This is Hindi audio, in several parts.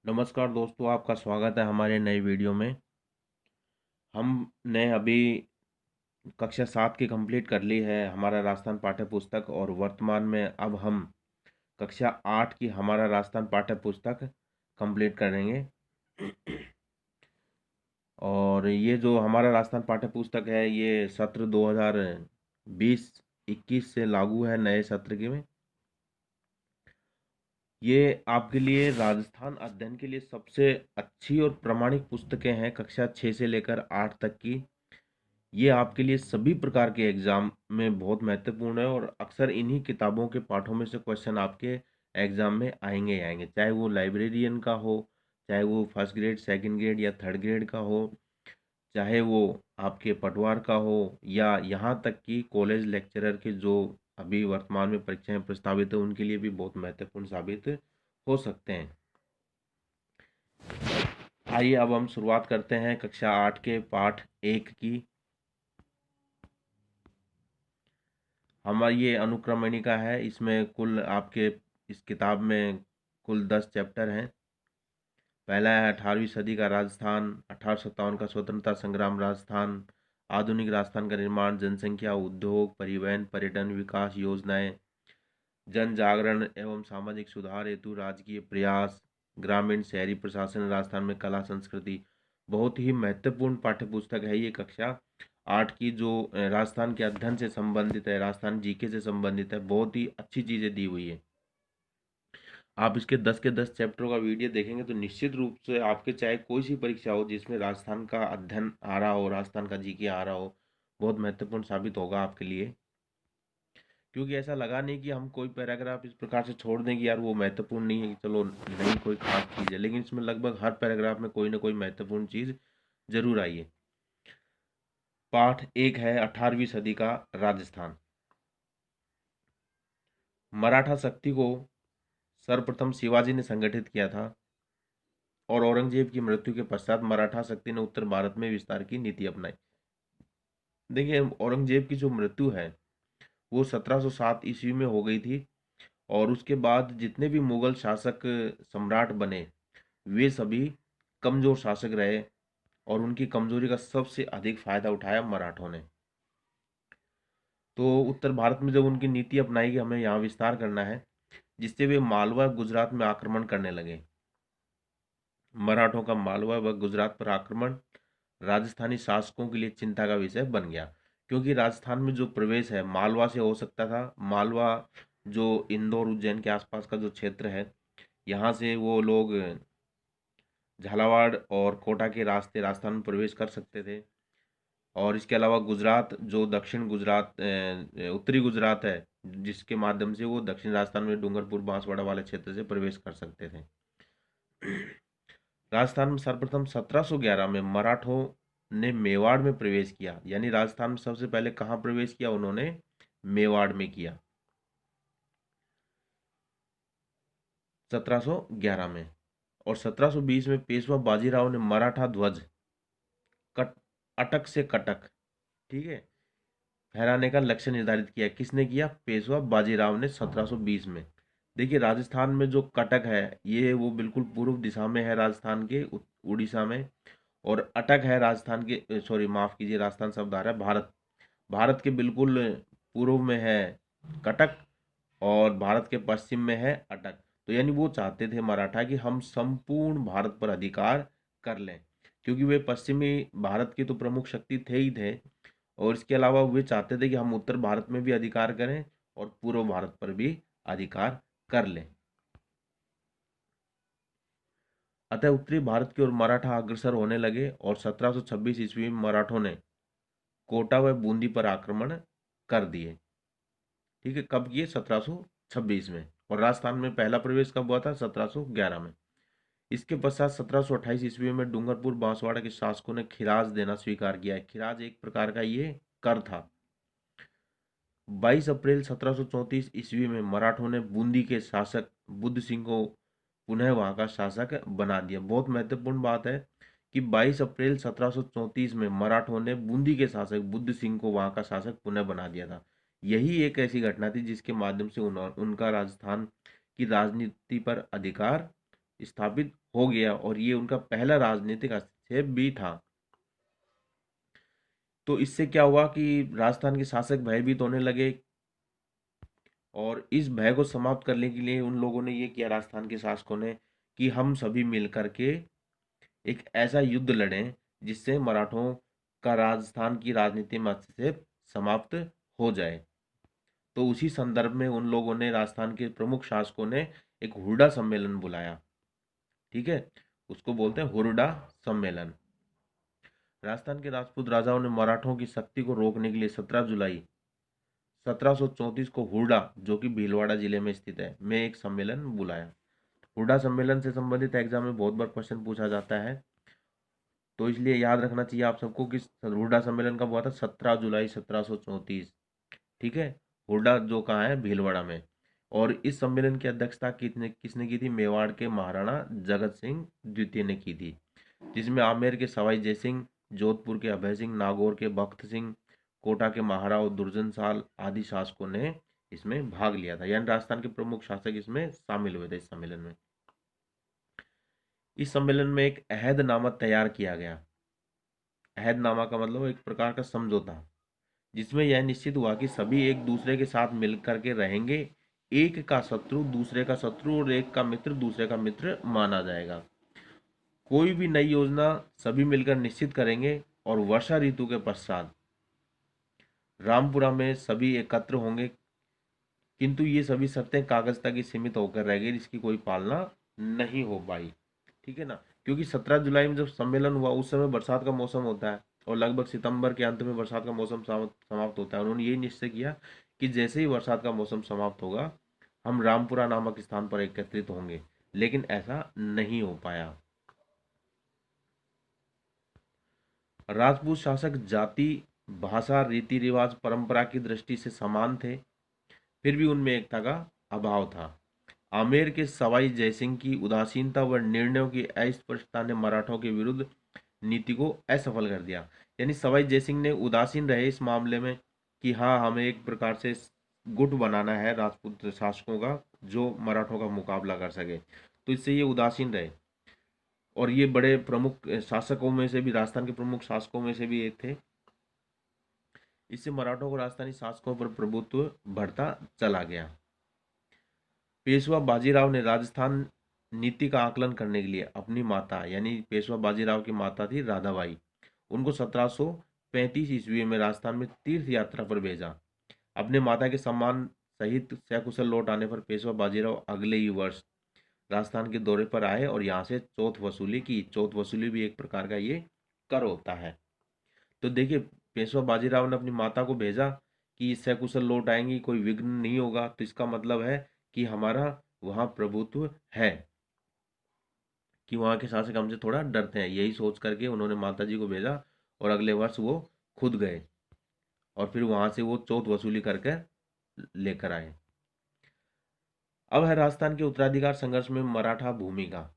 नमस्कार दोस्तों, आपका स्वागत है हमारे नए वीडियो में। हमने अभी कक्षा 7 की कंप्लीट कर ली है हमारा राजस्थान पाठ्य पुस्तक, और वर्तमान में अब हम कक्षा 8 की हमारा राजस्थान पाठ्य पुस्तक कंप्लीट करेंगे। और ये जो हमारा राजस्थान पाठ्य पुस्तक है, ये सत्र 2020-21 से लागू है, नए सत्र के में। ये आपके लिए राजस्थान अध्ययन के लिए सबसे अच्छी और प्रामाणिक पुस्तकें हैं, कक्षा 6 से लेकर 8 तक की। ये आपके लिए सभी प्रकार के एग्जाम में बहुत महत्वपूर्ण है, और अक्सर इन्हीं किताबों के पाठों में से क्वेश्चन आपके एग्जाम में आएंगे ही आएंगे, चाहे वो लाइब्रेरियन का हो, चाहे वो फर्स्ट ग्रेड, सेकंड ग्रेड या थर्ड ग्रेड का हो, चाहे वो आपके पटवार का हो, या यहाँ तक कि कॉलेज लेक्चरर के जो अभी वर्तमान में परीक्षाएं प्रस्तावित है, उनके लिए भी बहुत महत्वपूर्ण साबित हो सकते हैं। आइए अब हम शुरुआत करते हैं कक्षा 8 के पाठ 1 की। हमारी ये अनुक्रमणिका है, इसमें कुल आपके इस किताब में कुल 10 चैप्टर हैं। पहला है 18वीं सदी का राजस्थान, 1857 का स्वतंत्रता संग्राम राजस्थान, आधुनिक राजस्थान का निर्माण, जनसंख्या, उद्योग, परिवहन, पर्यटन, विकास योजनाएं, जन जागरण एवं सामाजिक सुधार हेतु राजकीय प्रयास, ग्रामीण शहरी प्रशासन राजस्थान में, कला संस्कृति। बहुत ही महत्वपूर्ण पाठ्य पुस्तक है ये कक्षा 8 की, जो राजस्थान के अध्ययन से संबंधित है, राजस्थान जीके से संबंधित है। बहुत ही अच्छी चीज़ें दी हुई है। आप इसके 10 के 10 चैप्टरों का वीडियो देखेंगे तो निश्चित रूप से आपके चाहे कोई सी परीक्षा हो जिसमें राजस्थान का अध्ययन आ रहा हो, राजस्थान का जीके आ रहा हो, बहुत महत्वपूर्ण साबित होगा आपके लिए। क्योंकि ऐसा लगा नहीं कि हम कोई पैराग्राफ इस प्रकार से छोड़ दें कि यार वो महत्वपूर्ण नहीं है, कि चलो नहीं कोई खास चीज़ है, लेकिन इसमें लगभग हर पैराग्राफ में कोई ना कोई महत्वपूर्ण चीज़ जरूर आई है। पाठ 1 है 18वीं सदी का राजस्थान। मराठा शक्ति को सर्वप्रथम शिवाजी ने संगठित किया था, और औरंगजेब की मृत्यु के पश्चात मराठा शक्ति ने उत्तर भारत में विस्तार की नीति अपनाई। देखिए, औरंगजेब की जो मृत्यु है वो 1707 ईस्वी में हो गई थी, और उसके बाद जितने भी मुगल शासक सम्राट बने, वे सभी कमजोर शासक रहे, और उनकी कमजोरी का सबसे अधिक फायदा उठाया मराठों ने। तो उत्तर भारत में जब उनकी नीति अपनाई कि हमें यहाँ विस्तार करना है, जिससे वे मालवा गुजरात में आक्रमण करने लगे। मराठों का मालवा व गुजरात पर आक्रमण राजस्थानी शासकों के लिए चिंता का विषय बन गया, क्योंकि राजस्थान में जो प्रवेश है मालवा से हो सकता था। मालवा जो इंदौर उज्जैन के आसपास का जो क्षेत्र है, यहाँ से वो लोग झालावाड़ और कोटा के रास्ते राजस्थान में प्रवेश कर सकते थे। और इसके अलावा गुजरात, जो दक्षिण गुजरात उत्तरी गुजरात है, जिसके माध्यम से वो दक्षिण राजस्थान में डूंगरपुर बांसवाड़ा वाले क्षेत्र से प्रवेश कर सकते थे। राजस्थान में सर्वप्रथम 1711 में मराठों ने मेवाड़ में प्रवेश किया। यानी राजस्थान में सबसे पहले कहाँ प्रवेश किया उन्होंने? मेवाड़ में किया, 1711 में। और 1720 में पेशवा बाजीराव ने मराठा ध्वज कट अटक से कटक, ठीक है, फहराने का लक्ष्य निर्धारित किया। किसने किया? पेशवा बाजीराव ने 1720 में। देखिए, राजस्थान में जो कटक है, ये वो बिल्कुल पूर्व दिशा में है राजस्थान के, उड़ीसा में। और अटक है राजस्थान के, सॉरी माफ कीजिए, राजस्थान शब्द आ रहा है, भारत, भारत के बिल्कुल पूर्व में है कटक, और भारत के पश्चिम में है अटक। तो यानी वो चाहते थे मराठा कि हम संपूर्ण भारत पर अधिकार कर लें, क्योंकि वे पश्चिमी भारत की तो प्रमुख शक्ति थे ही थे, और इसके अलावा वे चाहते थे कि हम उत्तर भारत में भी अधिकार करें और पूर्व भारत पर भी अधिकार कर लें। अतः उत्तरी भारत की ओर मराठा अग्रसर होने लगे, और 1726 ईस्वी में मराठों ने कोटा व बूंदी पर आक्रमण कर दिए। ठीक है, कब किए? 1726 में। और राजस्थान में पहला प्रवेश कब हुआ था? 1711 में। इसके पश्चात 1728 ईस्वी में डूंगरपुर बांसवाड़ा के शासकों ने खिराज देना स्वीकार किया है। खिराज एक प्रकार का ये कर था। 22 अप्रैल 1734 ईस्वी में मराठों ने बूंदी के शासक बुद्ध सिंह को पुनः वहां का शासक बना दिया। बहुत महत्वपूर्ण बात है कि 22 अप्रैल 1734 में मराठों ने बूंदी के शासक बुद्ध सिंह को वहां का शासक पुनः बना दिया था। यही एक ऐसी घटना थी जिसके माध्यम से उनका राजस्थान की राजनीति पर अधिकार स्थापित हो गया और ये उनका पहला राजनीतिक हस्तक्षेप भी था। तो इससे क्या हुआ कि राजस्थान के शासक भयभीत होने लगे और इस भय को समाप्त करने के लिए उन लोगों ने ये किया, राजस्थान के शासकों ने, कि हम सभी मिल करके एक ऐसा युद्ध लड़ें जिससे मराठों का राजस्थान की राजनीति में हस्तक्षेप समाप्त हो जाए। तो उसी संदर्भ में उन लोगों ने, राजस्थान के प्रमुख शासकों ने, एक हुरडा सम्मेलन बुलाया। ठीक है, उसको बोलते हैं हुरडा सम्मेलन। राजस्थान के राजपूत राजाओं ने मराठों की शक्ति को रोकने के लिए 17 जुलाई 1734 को हुरडा, जो कि भीलवाड़ा जिले में स्थित है, में एक सम्मेलन बुलाया। हुरडा सम्मेलन से संबंधित एग्जाम में बहुत बार क्वेश्चन पूछा जाता है, तो इसलिए याद रखना चाहिए आप सबको कि हुरडा सम्मेलन कब हुआ था? 17 जुलाई 1734। ठीक है, हुरडा जो कहाँ है? भीलवाड़ा में। और इस सम्मेलन की अध्यक्षता किसने की थी? मेवाड़ के महाराणा जगत सिंह द्वितीय ने की थी, जिसमें आमेर के सवाई जयसिंह, जोधपुर के अभय सिंह, नागौर के बख्त सिंह, कोटा के महाराव दुर्जन साल आदि शासकों ने इसमें भाग लिया था। यानी राजस्थान के प्रमुख शासक इसमें शामिल हुए थे इस सम्मेलन में। इस सम्मेलन में एक अहदनामा तैयार किया गया। अहदनामा का मतलब एक प्रकार का समझौता, जिसमें यह निश्चित हुआ कि सभी एक दूसरे के साथ मिलकर के रहेंगे। एक का शत्रु दूसरे का शत्रु और एक का मित्र दूसरे का मित्र माना जाएगा। कोई भी नई योजना सभी मिलकर निश्चित करेंगे और वर्षा ऋतु के पश्चात रामपुरा में सभी एकत्र होंगे, किंतु ये सभी शर्तें कागज तक ही सीमित होकर रह गई, इसकी कोई पालना नहीं हो पाई। ठीक है ना, क्योंकि 17 जुलाई में जब सम्मेलन हुआ उस समय बरसात का मौसम होता है और लगभग सितंबर के अंत में बरसात का मौसम समाप्त होता है। उन्होंने यही निश्चय किया कि जैसे ही बरसात का मौसम समाप्त होगा हम रामपुरा नामक स्थान पर एकत्रित होंगे, लेकिन ऐसा नहीं हो पाया। राजपूत शासक जाति, भाषा, रीति रिवाज, परंपरा की दृष्टि से समान थे, फिर भी उनमें एकता का अभाव था। आमेर के सवाई जयसिंह की उदासीनता व निर्णयों की अस्पष्टता ने मराठों के विरुद्ध नीति को असफल कर दिया। यानी सवाई जयसिंह ने उदासीन रहे इस मामले में कि हाँ, हमें एक प्रकार से गुट बनाना है राजपूत शासकों का जो मराठों का मुकाबला कर सके, तो इससे ये उदासीन रहे। और ये बड़े प्रमुख शासकों में से भी, राजस्थान के प्रमुख शासकों में से भी एक थे। इससे मराठों को राजस्थानी शासकों पर प्रभुत्व बढ़ता चला गया। पेशवा बाजीराव ने राजस्थान नीति का आकलन करने के लिए अपनी माता, यानी पेशवा बाजीराव की माता थी राधाबाई, उनको 1735 ईस्वी में राजस्थान में तीर्थ यात्रा पर भेजा। अपने माता के सम्मान सहित सकुशल लौट आने पर पेशवा बाजीराव अगले ही वर्ष राजस्थान के दौरे पर आए और यहाँ से चौथ वसूली की। चौथ वसूली भी एक प्रकार का ये कर होता है। तो देखिए, पेशवा बाजीराव ने अपनी माता को भेजा कि सकुशल लौट आएंगी, कोई विघ्न नहीं होगा, तो इसका मतलब है कि हमारा वहाँ प्रभुत्व है, कि वहाँ के शासक हमसे थोड़ा डरते हैं। यही सोच करके उन्होंने माता जी को भेजा और अगले वर्ष वो खुद गए और फिर वहाँ से वो चौथ वसूली करके लेकर आए। अब है राजस्थान के उत्तराधिकार संघर्ष में मराठा भूमिका।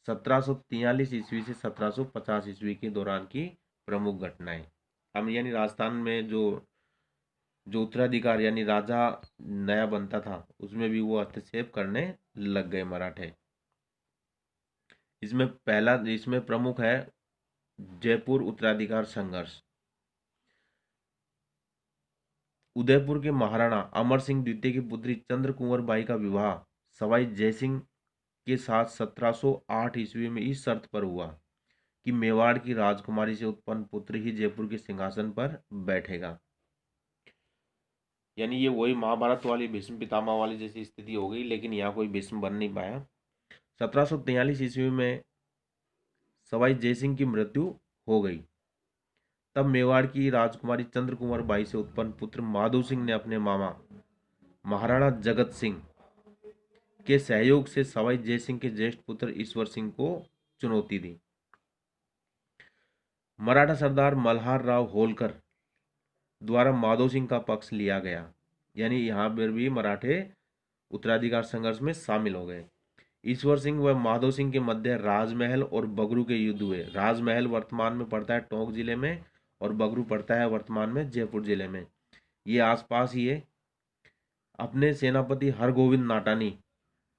1743 ईस्वी से 1750 ईस्वी के दौरान की प्रमुख घटनाएं। हम यानी राजस्थान में जो जो उत्तराधिकार यानी राजा नया बनता था उसमें भी वो हस्तक्षेप करने लग गए मराठे। इसमें प्रमुख है जयपुर उत्तराधिकार संघर्ष। उदयपुर के महाराणा अमर सिंह द्वितीय की पुत्री चंद्र कुंवर बाई का विवाह सवाई जयसिंह के साथ 1708 ईस्वी में इस शर्त पर हुआ कि मेवाड़ की राजकुमारी से उत्पन्न पुत्र ही जयपुर के सिंहासन पर बैठेगा। यानी ये वही महाभारत वाली भीष्म पितामह वाली जैसी स्थिति हो गई, लेकिन यहाँ कोई भीष्म बन नहीं पाया। 1743 ईस्वी में सवाई जयसिंह की मृत्यु हो गई। तब मेवाड़ की राजकुमारी चंद्र कुंवर बाई से उत्पन्न पुत्र माधो सिंह ने अपने मामा महाराणा जगत सिंह के सहयोग से सवाई जयसिंह के ज्येष्ठ पुत्र ईश्वर सिंह को चुनौती दी। मराठा सरदार मल्हार राव होलकर द्वारा माधो सिंह का पक्ष लिया गया। यानी यहाँ पर भी मराठे उत्तराधिकार संघर्ष में शामिल हो गए। ईश्वर सिंह व माधो सिंह के मध्य राजमहल और बगरू के युद्ध हुए। राजमहल वर्तमान में पड़ता है टोंक जिले में और बगरू पड़ता है वर्तमान में जयपुर जिले में, ये आसपास ही है। अपने सेनापति हरगोविंद नाटानी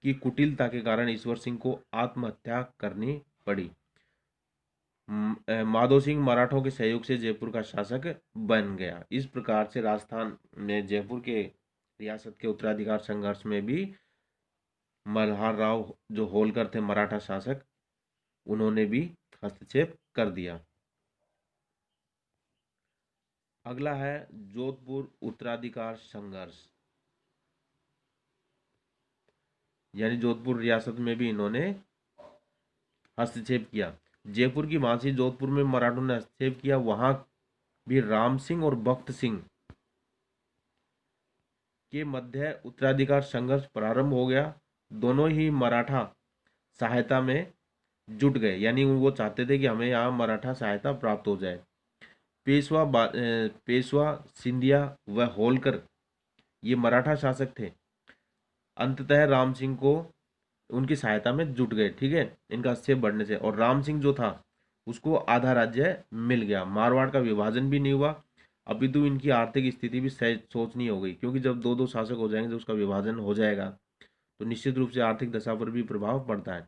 की कुटिलता के कारण ईश्वर सिंह को आत्महत्या करनी पड़ी। माधो सिंह मराठों के सहयोग से जयपुर का शासक बन गया। इस प्रकार से राजस्थान में जयपुर के रियासत के उत्तराधिकार संघर्ष में भी मल्हार राव जो होलकर थे मराठा शासक, उन्होंने भी हस्तक्षेप कर दिया। अगला है जोधपुर उत्तराधिकार संघर्ष, यानी जोधपुर रियासत में भी इन्होंने हस्तक्षेप किया। जयपुर की भांति जोधपुर में मराठों ने हस्तक्षेप किया। वहां भी राम सिंह और भक्त सिंह के मध्य उत्तराधिकार संघर्ष प्रारंभ हो गया। दोनों ही मराठा सहायता में जुट गए, यानी वो चाहते थे कि हमें यहाँ मराठा सहायता प्राप्त हो जाए। पेशवा सिंधिया व होलकर ये मराठा शासक थे, अंततः राम सिंह को उनकी सहायता में जुट गए। ठीक है, इनका हस्तक्षेप बढ़ने से, और राम सिंह जो था उसको आधा राज्य मिल गया। मारवाड़ का विभाजन भी नहीं हुआ, अपितु इनकी आर्थिक स्थिति भी सोचनीय हो गई, क्योंकि जब दो दो शासक हो जाएंगे तो उसका विभाजन हो जाएगा तो निश्चित रूप से आर्थिक दशा पर भी प्रभाव पड़ता है।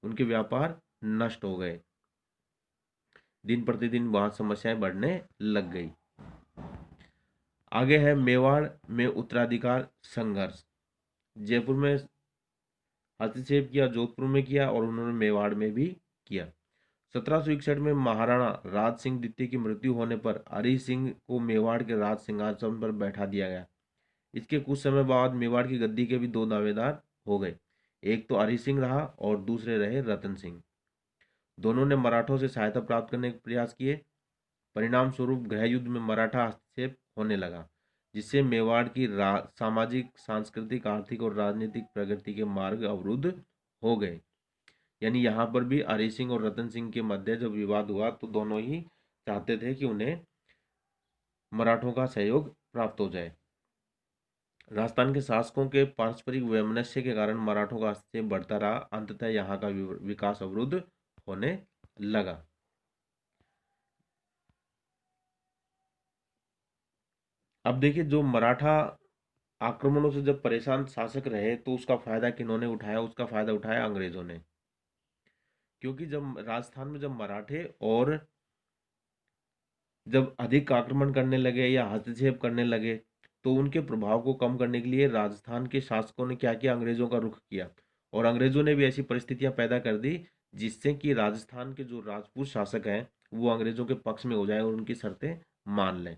उनके व्यापार नष्ट हो गए, दिन प्रतिदिन वहां समस्याएं बढ़ने लग गई। आगे है मेवाड़ में उत्तराधिकार संघर्ष। जयपुर में हस्तक्षेप किया, जोधपुर में किया और उन्होंने मेवाड़ में भी किया। 1761 में महाराणा राज सिंह द्वितीय की मृत्यु होने पर हरि सिंह को मेवाड़ के राज सिंहासन पर बैठा दिया गया। इसके कुछ समय बाद मेवाड़ की गद्दी के भी दो दावेदार हो गए, एक तो हरि सिंह रहा और दूसरे रहे रतन सिंह। दोनों ने मराठों से सहायता प्राप्त करने के प्रयास किए। परिणाम स्वरूप गृह युद्ध में मराठा हस्तक्षेप होने लगा, जिससे मेवाड़ की सामाजिक, सांस्कृतिक, आर्थिक और राजनीतिक प्रगति के मार्ग अवरुद्ध हो गए। यानी यहाँ पर भी हरि सिंह और रतन सिंह के मध्य जब विवाद हुआ तो दोनों ही चाहते थे कि उन्हें मराठों का सहयोग प्राप्त हो जाए। राजस्थान के शासकों के पारस्परिक वैमनस्य के कारण मराठों का हस्तक्षेप बढ़ता रहा। अंततः यहाँ का विकास अवरुद्ध होने लगा। अब देखिए, जो मराठा आक्रमणों से जब परेशान शासक रहे तो उसका फायदा किन्होंने उठाया? उसका फायदा उठाया अंग्रेजों ने, क्योंकि जब राजस्थान में जब मराठे और जब अधिक आक्रमण करने लगे या हस्तक्षेप करने लगे तो उनके प्रभाव को कम करने के लिए राजस्थान के शासकों ने क्या किया? अंग्रेजों का रुख किया, और अंग्रेजों ने भी ऐसी परिस्थितियां पैदा कर दी जिससे कि राजस्थान के जो राजपूत शासक हैं वो अंग्रेजों के पक्ष में हो जाए और उनकी शर्तें मान लें।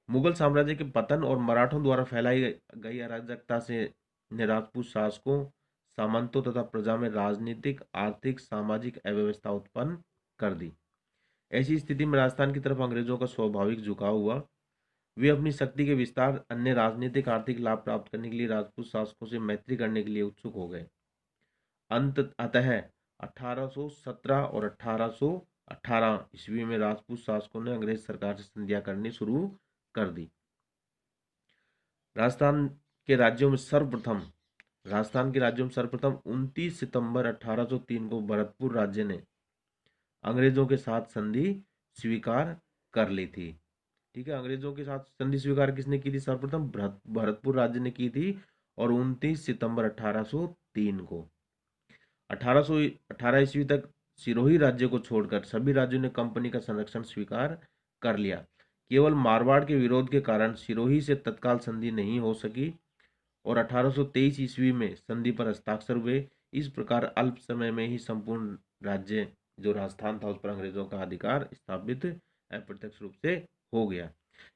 मुगल साम्राज्य के पतन और मराठों द्वारा फैलाई गई अराजकता से ने राजपूत शासकों, सामंतों तथा प्रजा में राजनीतिक, आर्थिक, सामाजिक अव्यवस्था उत्पन्न कर दी। ऐसी स्थिति में राजस्थान की तरफ अंग्रेजों का स्वाभाविक झुकाव हुआ। वे अपनी शक्ति के विस्तार, अन्य राजनीतिक, आर्थिक लाभ प्राप्त करने के लिए राजपूत शासकों से मैत्री करने के लिए उत्सुक हो गए। अतः 1817 और 1818 ईस्वी में राजपूत शासकों ने अंग्रेज सरकार से संधियां करनी शुरू कर दी। राजस्थान के राज्यों में सर्वप्रथम 29 सितंबर 1803 को भरतपुर राज्य ने अंग्रेजों के साथ संधि स्वीकार कर ली थी। ठीक है, अंग्रेजों के साथ संधि स्वीकार किसने की थी? सर्वप्रथम भरतपुर राज्य ने की थी, और 29 सितंबर 1803 को। 1818 ईस्वी तक सिरोही राज्य को छोड़कर सभी राज्यों ने कंपनी का संरक्षण स्वीकार कर लिया। केवल मारवाड़ के विरोध के कारण सिरोही से तत्काल संधि नहीं हो सकी, और 1823 ईस्वी में संधि पर हस्ताक्षर हुए। इस प्रकार अल्प समय में ही संपूर्ण राज्य जो राजस्थान था उस पर अंग्रेजों का अधिकार स्थापित अप्रत्यक्ष रूप से हो गया।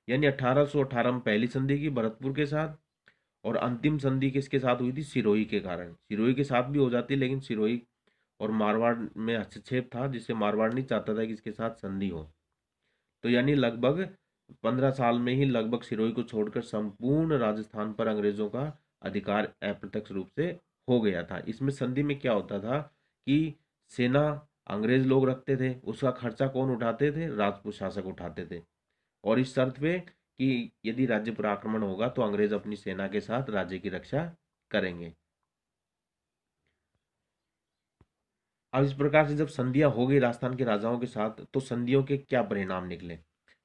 यानी 1818 में पहली संधि की भरतपुर के साथ, और अंतिम संधि किसके साथ हुई थी? सिरोही के कारण। सिरोही के साथ भी हो जाती, लेकिन सिरोही और मारवाड़ में हस्तक्षेप था, जिससे मारवाड़ नहीं चाहता था कि इसके साथ संधि हो। तो यानी लगभग 15 साल में ही लगभग सिरोही को छोड़कर संपूर्ण राजस्थान पर अंग्रेजों का अधिकार अप्रत्यक्ष रूप से हो गया था। इसमें संधि में क्या होता था कि सेना अंग्रेज लोग रखते थे, उसका खर्चा कौन उठाते थे? राजपूत शासक उठाते थे, और इस शर्त पे कि यदि राज्य पर आक्रमण होगा तो अंग्रेज अपनी सेना के साथ राज्य की रक्षा करेंगे। अब इस प्रकार से जब संधियां हो गई राजस्थान के राजाओं के साथ, तो संधियों के क्या परिणाम निकले?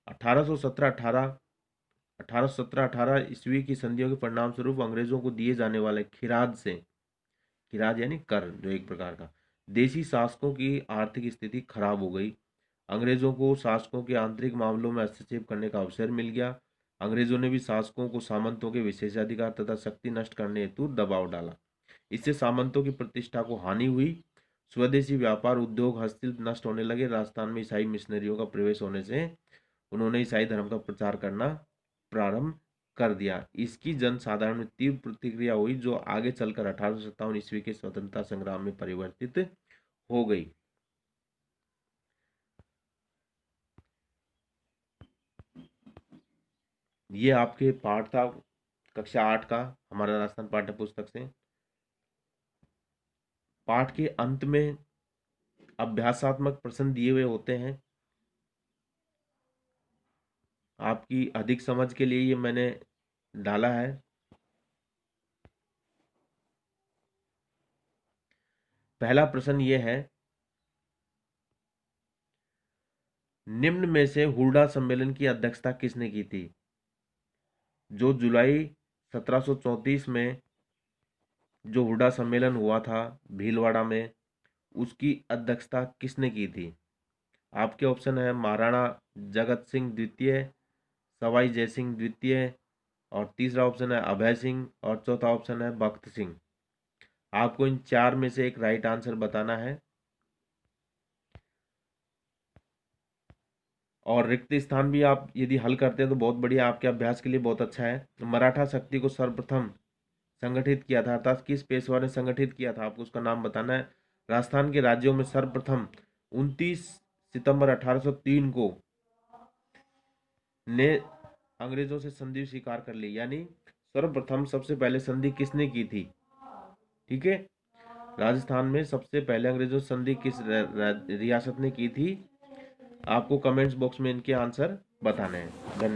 1817-18 ईस्वी की संधियों के परिणाम स्वरूप अंग्रेजों को दिए जाने वाले खिराज से खिराज यानी कर, जो एक प्रकार का। देशी शासकों की आर्थिक स्थिति खराब हो गई। अंग्रेजों को शासकों के आंतरिक मामलों में हस्तक्षेप करने का अवसर मिल गया। अंग्रेजों ने भी शासकों को सामंतों के विशेषाधिकार तथा शक्ति नष्ट करने हेतु दबाव डाला। इससे सामंतों की प्रतिष्ठा को हानि हुई। स्वदेशी व्यापार उद्योग हस्तशिल्प नष्ट होने लगे। राजस्थान में ईसाई मिशनरियों का प्रवेश होने से उन्होंने ईसाई धर्म का प्रचार करना प्रारंभ कर दिया। इसकी जनसाधारण में तीव्र प्रतिक्रिया हुई, जो आगे चलकर 1857 ईस्वी के स्वतंत्रता संग्राम में परिवर्तित हो गई। ये आपके पाठ था कक्षा 8 का, हमारा राजस्थान पाठ्य पुस्तक से। पाठ के अंत में अभ्यासात्मक प्रश्न दिए हुए होते हैं। आपकी अधिक समझ के लिए ये मैंने डाला है। पहला प्रश्न ये है, निम्न में से हुरडा सम्मेलन की अध्यक्षता किसने की थी? जो जुलाई 1734 में जो हुरडा सम्मेलन हुआ था भीलवाड़ा में, उसकी अध्यक्षता किसने की थी? आपके ऑप्शन है महाराणा जगत सिंह द्वितीय, सवाई जयसिंह द्वितीय, और तीसरा ऑप्शन है अभय सिंह, और चौथा ऑप्शन है बख्त सिंह। आपको इन चार में से एक राइट आंसर बताना है। और रिक्त स्थान भी आप यदि हल करते हैं तो बहुत बढ़िया, आपके अभ्यास के लिए बहुत अच्छा है। मराठा शक्ति को सर्वप्रथम संगठित किया था, अर्थात किस पेशवा ने संगठित किया था, आपको उसका नाम बताना है। राजस्थान के राज्यों में सर्वप्रथम 29 सितंबर 1803 को ने अंग्रेजों से संधि स्वीकार कर ली, यानी सर्वप्रथम सबसे पहले संधि किसने की थी? ठीक है, राजस्थान में सबसे पहले अंग्रेजों से संधि किस रियासत ने की थी? आपको कमेंट्स बॉक्स में इनके आंसर बताने हैं। धन्यवाद।